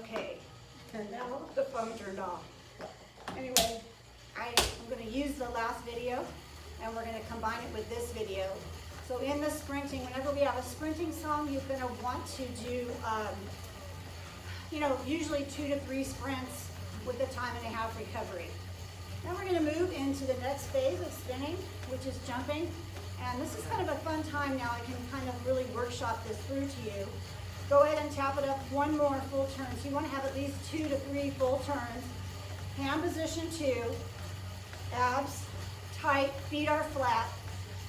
Okay, and now the phone turned off. Anyway, I'm going to use the last video and we're going to combine it with this video. So in the sprinting, whenever we have a sprinting song, you're going to want to do, usually 2 to 3 sprints with a time and a half recovery. Now we're going to move into the next phase of spinning, which is jumping. And this is kind of a fun time now. I can kind of really workshop this through to you. Go ahead and tap it up one more full turn. So you want to have at least 2 to 3 full turns. Hand position 2, abs tight, feet are flat.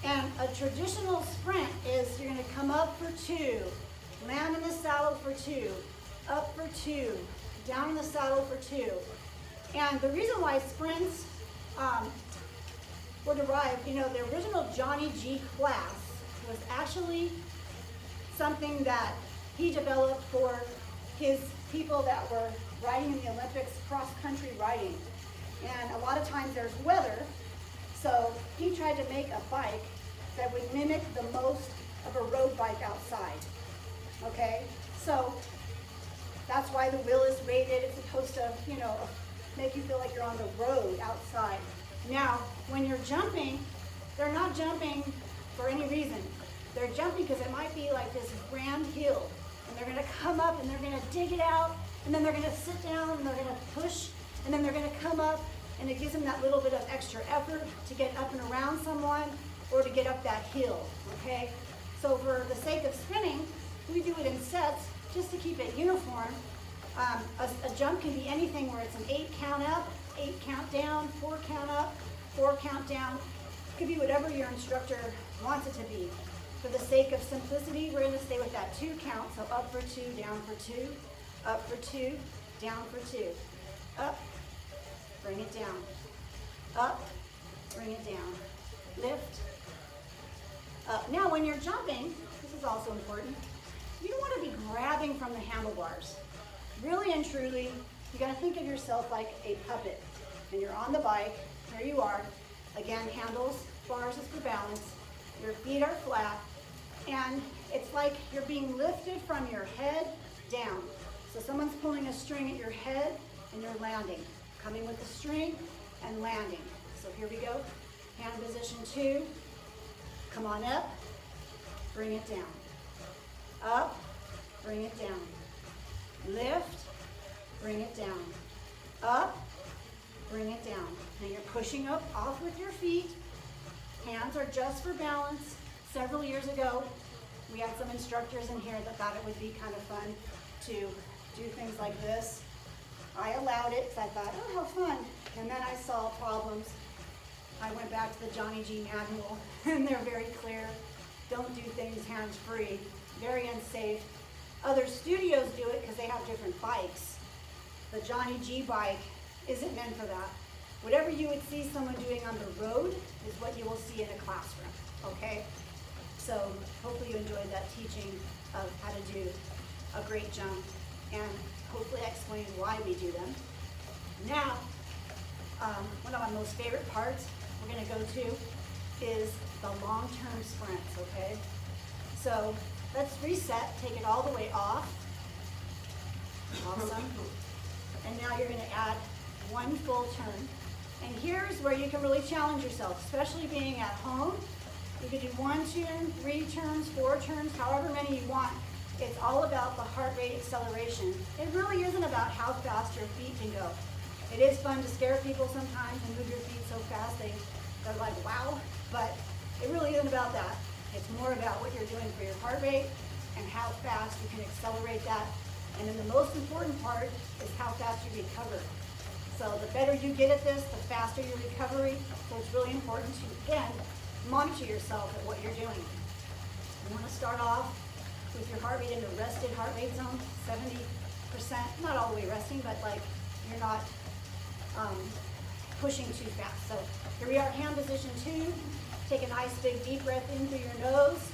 And a traditional sprint is you're going to come up for 2, land in the saddle for 2, up for 2, down in the saddle for 2. And the reason why sprints were derived, the original Johnny G class was actually something that he developed for his people that were riding in the Olympics, cross-country riding. And a lot of times there's weather, so he tried to make a bike that would mimic the most of a road bike outside, okay? So that's why the wheel is rated. It's supposed to, make you feel like you're on the road outside. Now, when you're jumping, they're not jumping for any reason. They're jumping because it might be like this grand hill, and they're gonna come up and they're gonna dig it out, and then they're gonna sit down and they're gonna push, and then they're gonna come up, and it gives them that little bit of extra effort to get up and around someone or to get up that hill, okay? So for the sake of spinning, we do it in sets just to keep it uniform. A jump can be anything where it's an 8 count up, 8 count down, 4 count up, 4 count down. It could be whatever your instructor wants it to be. For the sake of simplicity, we're going to stay with that 2 count. So up for 2, down for 2, up for 2, down for 2. Up, bring it down. Up, bring it down. Lift, up. Now when you're jumping, this is also important, you don't want to be grabbing from the handlebars. Really and truly, you got to think of yourself like a puppet. And you're on the bike, here you are. Again, handles, bars is for balance. Your feet are flat. And it's like you're being lifted from your head down. So someone's pulling a string at your head and you're landing. Coming with the string and landing. So here we go. Hand position 2. Come on up. Bring it down. Up. Bring it down. Lift, bring it down. Up, bring it down. Now you're pushing up off with your feet. Hands are just for balance. Several years ago, we had some instructors in here that thought it would be kind of fun to do things like this. I allowed it because I thought, oh, how fun. And then I saw problems. I went back to the Johnny G manual, and they're very clear. Don't do things hands-free. Very unsafe. Other studios do it because they have different bikes. The Johnny G bike isn't meant for that. Whatever you would see someone doing on the road is what you will see in a classroom, okay? So hopefully you enjoyed that teaching of how to do a great jump, and hopefully I explained why we do them. Now, one of my most favorite parts we're gonna go to is the long-term sprints, okay? So let's reset, take it all the way off. Awesome. And now you're gonna add 1 full turn. And here's where you can really challenge yourself, especially being at home. You can do 1 turn, 3 turns, 4 turns, however many you want. It's all about the heart rate acceleration. It really isn't about how fast your feet can go. It is fun to scare people sometimes and move your feet so fast they're like, wow, but it really isn't about that. It's more about what you're doing for your heart rate and how fast you can accelerate that. And then the most important part is how fast you recover. So the better you get at this, the faster your recovery. So it's really important to, again, monitor yourself at what you're doing. You want to start off with your heart rate in the rested heart rate zone, 70%, not all the way resting, but like you're not pushing too fast. So here we are, hand position 2. Take a nice big deep breath in through your nose.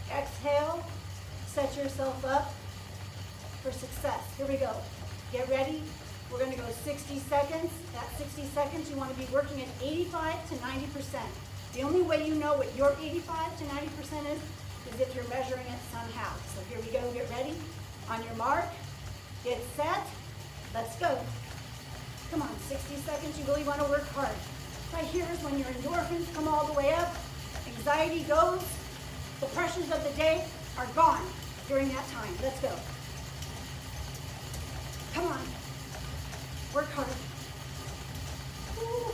Exhale. Set yourself up for success. Here we go. Get ready. We're going to go 60 seconds. At 60 seconds, you want to be working at 85 to 90%. The only way you know what your 85 to 90% is if you're measuring it somehow. So here we go. Get ready. On your mark, Get set. Let's go. Come on, 60 seconds. You really want to work hard. Right here is when your endorphins come all the way up. Anxiety goes. The pressures of the day are gone during that time. Let's go. Come on. Work hard. Ooh.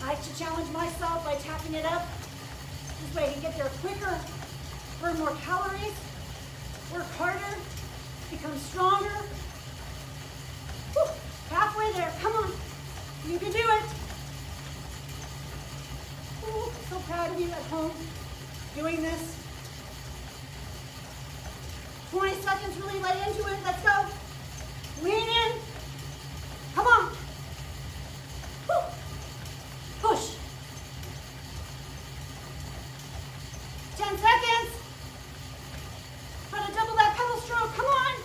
I like to challenge myself by tapping it up. This way I can get there quicker, burn more calories, work harder, become stronger. Woo. Halfway there. Come on. You can do it. Ooh, so proud of you at home doing this. 20 seconds, really lay into it. Let's go. Lean in. Come on. Woo. Push. 10 seconds. Try to double that pedal stroke. Come on.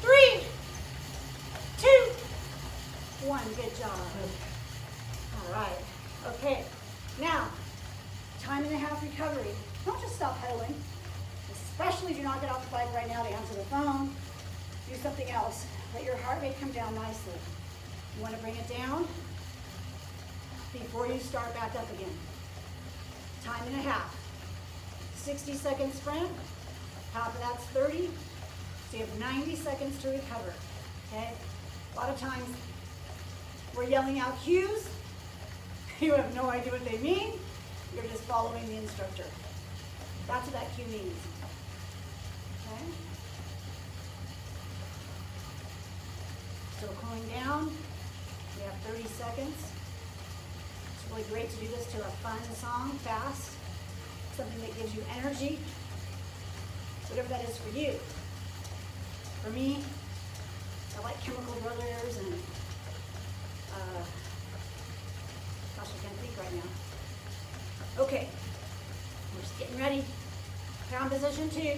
3, 2, 1. Good job. All right. Okay. Now, time and a half recovery. Don't just stop pedaling. Especially do not get off the bike right now to answer the phone. Do something else. Let your heart rate come down nicely. You want to bring it down before you start back up again. Time and a half. 60-second sprint. Half of that's 30. So you have 90 seconds to recover. Okay? A lot of times we're yelling out cues. You have no idea what they mean. You're just following the instructor. That's what that cue means. Okay? Still cooling down. We have 30 seconds. It's really great to do this to a fun song, fast. Something that gives you energy. Whatever that is for you. For me, I like Chemical Brothers and gosh, I can't think right now. Okay, we're just getting ready. Ground position 2.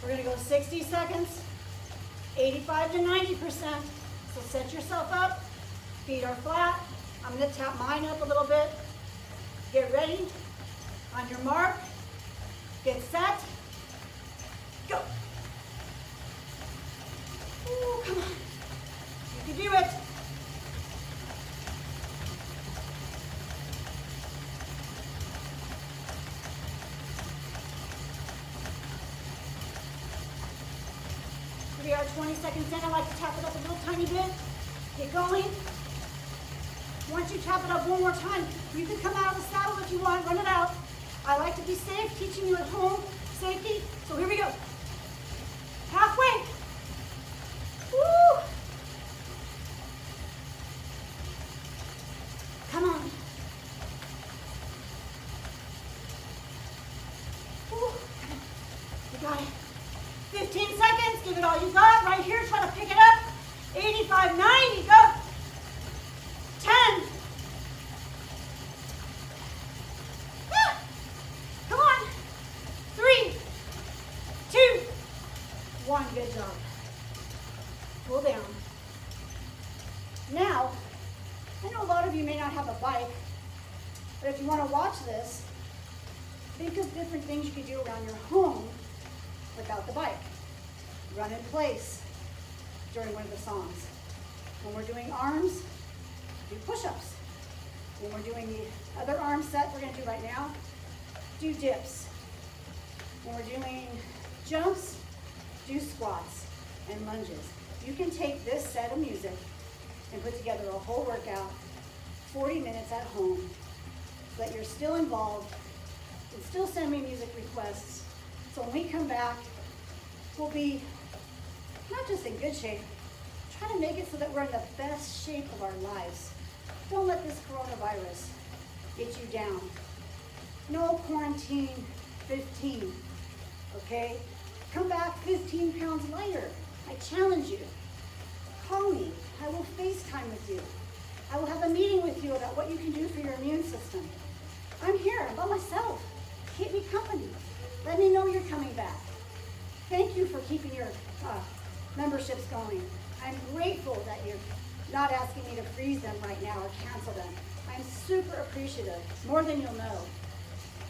We're gonna go 60 seconds, 85 to 90%. So set yourself up, feet are flat. I'm gonna tap mine up a little bit. Get ready. On your mark, get set, go. Ooh, come on. You can do it. We are 20 seconds in. I like to tap it up a little tiny bit. Get going. Once you tap it up one more time, you can come out of the saddle if you want, run it out. I like to be safe, teaching you at home safety. So here we go. Halfway. Woo! Come on. Woo. You got it. 15 seconds. Give it all you got. Right here. Try to pick it up. 85, 90. Go. 10. Come on. 3, 2, 1. Good job. Pull down. Now, I know a lot of you may not have a bike, but if you want to watch this, think of different things you could do around your home without the bike. Run in place during one of the songs. When we're doing arms, do push-ups. When we're doing the other arm set we're going to do right now, do dips. When we're doing jumps, do squats and lunges. You can take this set of music and put together a whole workout, 40 minutes at home, so that you're still involved and still send me music requests. So when we come back, we'll be not just in good shape, try to make it so that we're in the best shape of our lives. Don't let this coronavirus get you down. No quarantine 15, okay? Come back 15 pounds lighter. I challenge you. Call me. I will FaceTime with you. I will have a meeting with you about what you can do for your immune system. I'm here. I'm by myself. Keep me company. Let me know you're coming back. Thank you for keeping your memberships going. I'm grateful that you're not asking me to freeze them right now or cancel them. I'm super appreciative, more than you'll know.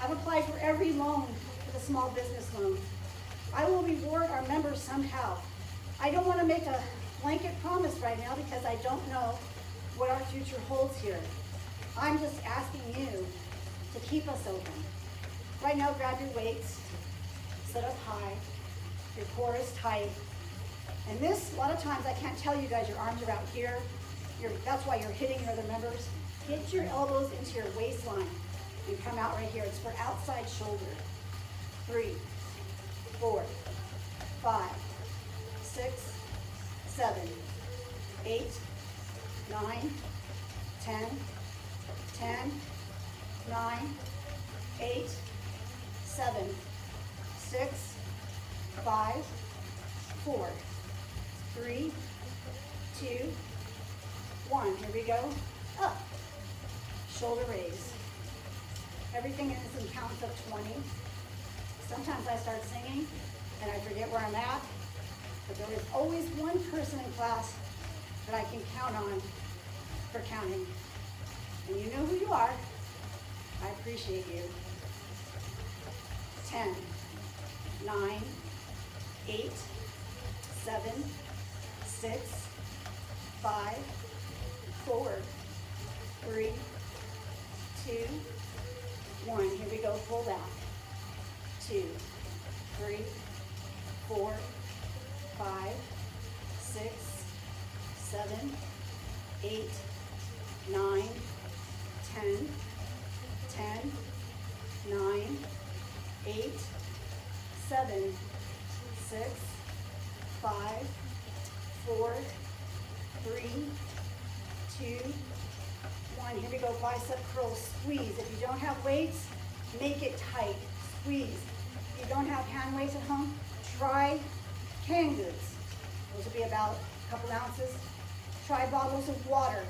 I've applied for every loan for the small business loan. I will reward our members somehow. I don't want to make a blanket promise right now because I don't know what our future holds here. I'm just asking you to keep us open. Right now, grab your weights, sit up high, your core is tight. And this, a lot of times, I can't tell you guys, your arms are out here. That's why you're hitting your other members. Get your elbows into your waistline and come out right here. It's for outside shoulder. 3, 4, 5, 6, 7, 8, 9, 10, 10, 9, 8, 7, 6, 5, 4, 3, 2, 1. Here we go. Up. Shoulder raise. Everything is in counts of 20. Sometimes I start singing and I forget where I'm at, but there is always one person in class that I can count on for counting. And you know who you are. I appreciate you. 10, 9, 8, 7, 6, 5, 4, 3, 2, 1. Here we go, pull back. 2, 3, 4, 5, 6, 7, 8, 9, 10, 10, 9, 8, 7, 6, 5, 4, 3, 2, 1. Here we go, bicep curl, squeeze. If you don't have weights, make it tight, squeeze. If you don't have hand weights at home, try canned goods. Those will be about a couple ounces. Try bottles of water.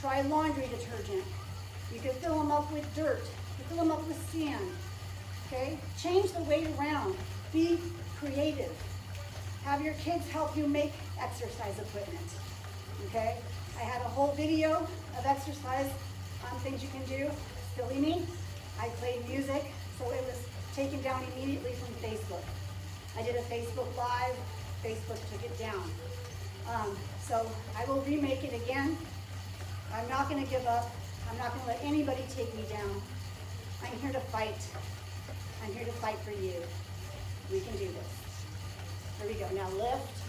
Try laundry detergent. You can fill them up with dirt. You can fill them up with sand. Okay? Change the weight around. Be creative. Have your kids help you make exercise equipment. Okay? I had a whole video of exercise things you can do. Silly me. I played music, so it was taken down immediately from Facebook. I did a Facebook Live. Facebook took it down. So I will remake it again. I'm not going to give up. I'm not going to let anybody take me down. I'm here to fight. I'm here to fight for you. We can do this. Here we go. Now lift,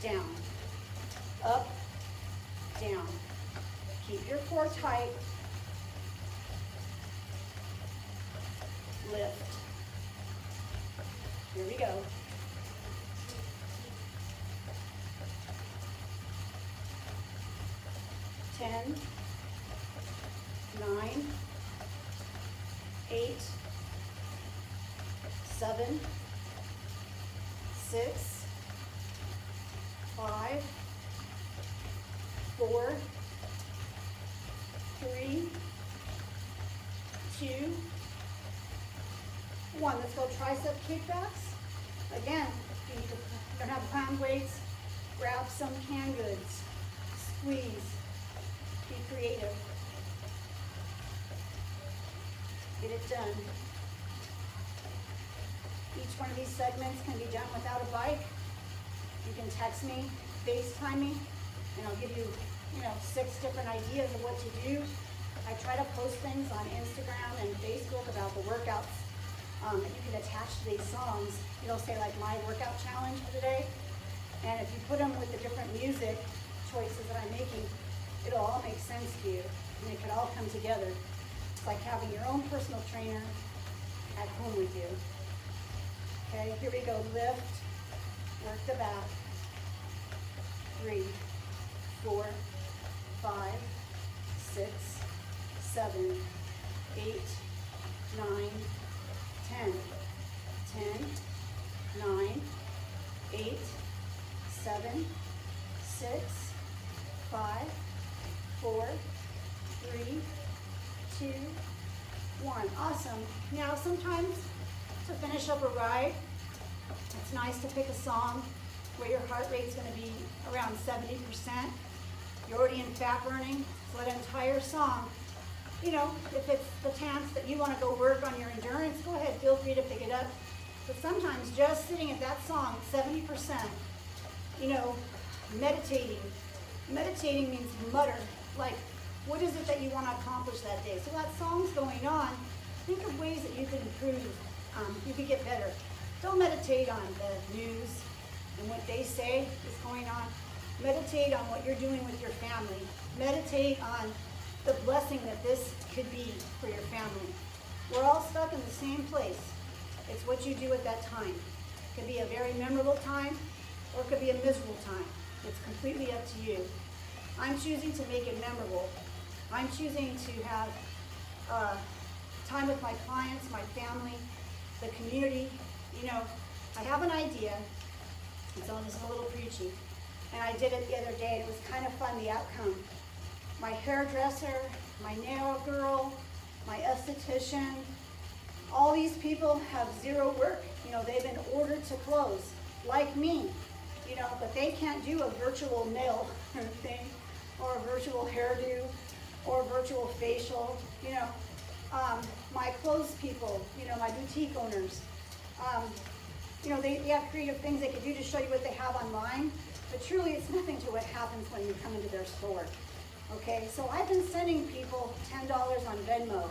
down, up, down. Keep your core tight. Lift. Here we go. Ten, 9, 8, 7, 6, 5, 4, 3, 2, 1. Let's go tricep kickbacks. Again, if you don't have pound weights, grab some canned goods. Squeeze. Be creative. Get it done. Each one of these segments can be done without a bike. You can text me, FaceTime me, and I'll give you, 6 different ideas of what to do. I try to post things on Instagram and Facebook about the workouts that you can attach to these songs. It'll say like my workout challenge for the day. And if you put them with the different music choices that I'm making, it'll all make sense to you, and it could all come together. It's like having your own personal trainer at home with you. Okay, here we go. Lift, work the back. 3, 4, 5, 6, 7, 8, 9, 10, 10, 9, 8, 7, 6, 5, 4, 3, 2, 1. Awesome. Now sometimes to finish up a ride, it's nice to pick a song where your heart rate's going to be around 70%. You're already in fat burning, so that entire song, if it's the chance that you want to go work on your endurance, go ahead, feel free to pick it up. But sometimes just sitting at that song, 70%, you know, meditating. Meditating means mutter, like, what is it that you want to accomplish that day? So that song's going on. Think of ways that you can improve, you could get better. Don't meditate on the news and what they say is going on. Meditate on what you're doing with your family. Meditate on the blessing that this could be for your family. We're all stuck in the same place. It's what you do at that time. It could be a very memorable time, or it could be a miserable time. It's completely up to you. I'm choosing to make it memorable. I'm choosing to have time with my clients, my family, the community. You know, I have an idea. It's a little preachy. And I did it the other day. It was kind of fun, the outcome. My hairdresser, my nail girl, my esthetician, all these people have zero work. You know, they've been ordered to close, like me. You know, but they can't do a virtual nail thing, or a virtual hairdo, or a virtual facial. You know, my clothes people, you know, my boutique owners. You know, they have creative things they can do to show you what they have online, but truly it's nothing to what happens when you come into their store. Okay, so I've been sending people $10 on Venmo,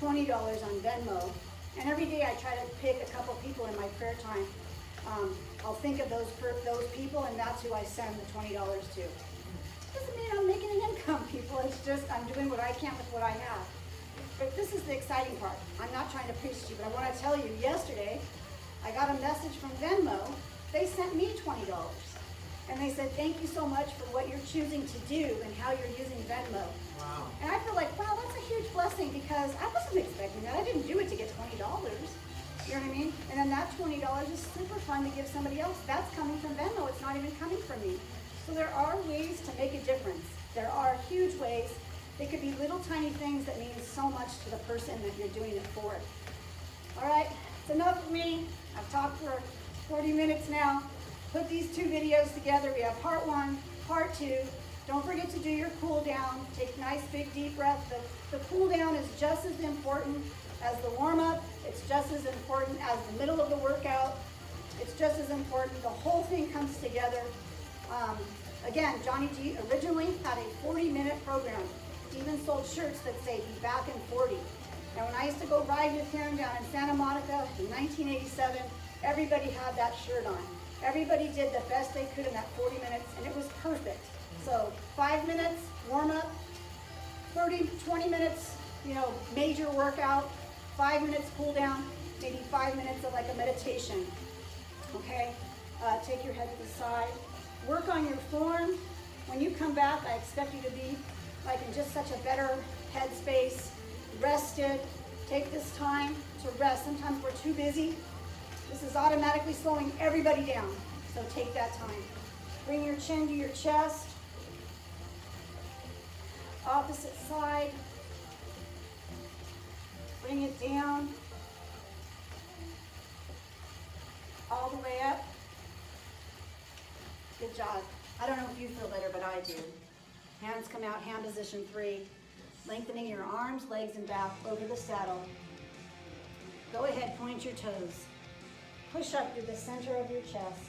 $20 on Venmo, and every day I try to pick a couple people in my prayer time. I'll think of those people, and that's who I send the $20 to. Doesn't mean I'm making an income, people. It's just I'm doing what I can with what I have. But this is the exciting part. I'm not trying to preach to you, but I want to tell you, yesterday, I got a message from Venmo. They sent me $20. And they said, thank you so much for what you're choosing to do and how you're using Venmo. Wow. And I feel like, wow, that's a huge blessing, because I wasn't expecting that. I didn't do it to get $20. You know what I mean? And then that $20 is super fun to give somebody else. That's coming from Venmo. It's not even coming from me. So there are ways to make a difference. There are huge ways. They could be little tiny things that mean so much to the person that you're doing it for. All right, it's enough of me. I've talked for 40 minutes now. Put these two videos together. We have part 1, part 2. Don't forget to do your cool down. Take a nice big deep breath. The cool down is just as important as the warm up. It's just as important as the middle of the workout. It's just as important. The whole thing comes together. Again, Johnny G originally had a 40-minute program. He even sold shirts that say "Be back in 40." And when I used to go ride with him down in Santa Monica in 1987, everybody had that shirt on. Everybody did the best they could in that 40 minutes, and it was perfect. So 5 minutes warm up, 20 minutes, you know, major workout, 5 minutes cool down, maybe 5 minutes of like a meditation. Okay, take your head to the side. Work on your form. When you come back, I expect you to be like in just such a better headspace, rested. Take this time to rest. Sometimes we're too busy. This is automatically slowing everybody down, so take that time. Bring your chin to your chest. Opposite side. Bring it down. All the way up. Good job. I don't know if you feel better, but I do. Hands come out, hand position 3. Lengthening your arms, legs, and back over the saddle. Go ahead, point your toes. Push up through the center of your chest.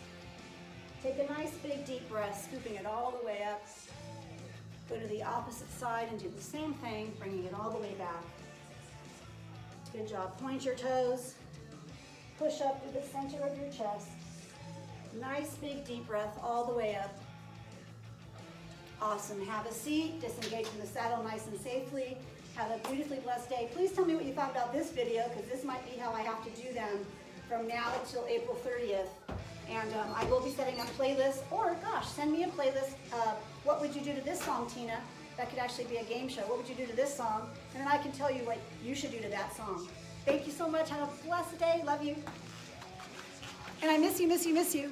Take a nice big deep breath, scooping it all the way up. Go to the opposite side and do the same thing, bringing it all the way back. Good job. Point your toes. Push up through the center of your chest. Nice big deep breath all the way up. Awesome. Have a seat. Disengage from the saddle nice and safely. Have a beautifully blessed day. Please tell me what you thought about this video, because this might be how I have to do them from now until April 30th. And I will be setting up playlists, or gosh, send me a playlist. What would you do to this song, Tina? That could actually be a game show. What would you do to this song? And then I can tell you what you should do to that song. Thank you so much. Have a blessed day. Love you. And I miss you, miss you, miss you.